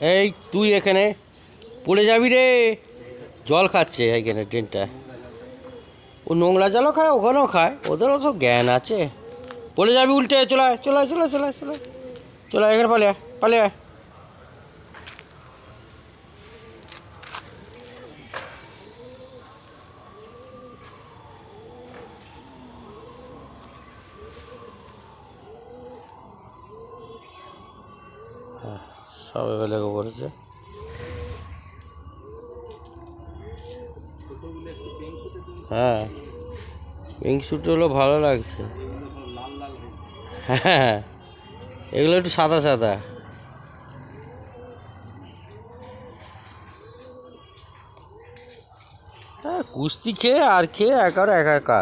এই তুই এখানে পড়ে যাবি রে। জল খাচ্ছে এইখানে ট্রেনটা। ও নোংরা জলও খায়, ওখানেও খায়, ওদেরও তো জ্ঞান আছে। পড়ে যাবি উল্টে, চলে আয়, চলে আয়, চলে আয়, চলে আয়, চলে আয়, চলে আয়, এখানে পালিয়ে আয়, পালিয়ে আয়। হ্যাঁ, সব এবার লেগে পড়েছে। হ্যাঁ, পিঙ্ক স্যুট হলো ভালো লাগছে। হ্যাঁ, এগুলো একটু সাদা সাদা। হ্যাঁ, কুস্তি খেয়ে আর খেয়ে একার একাকার।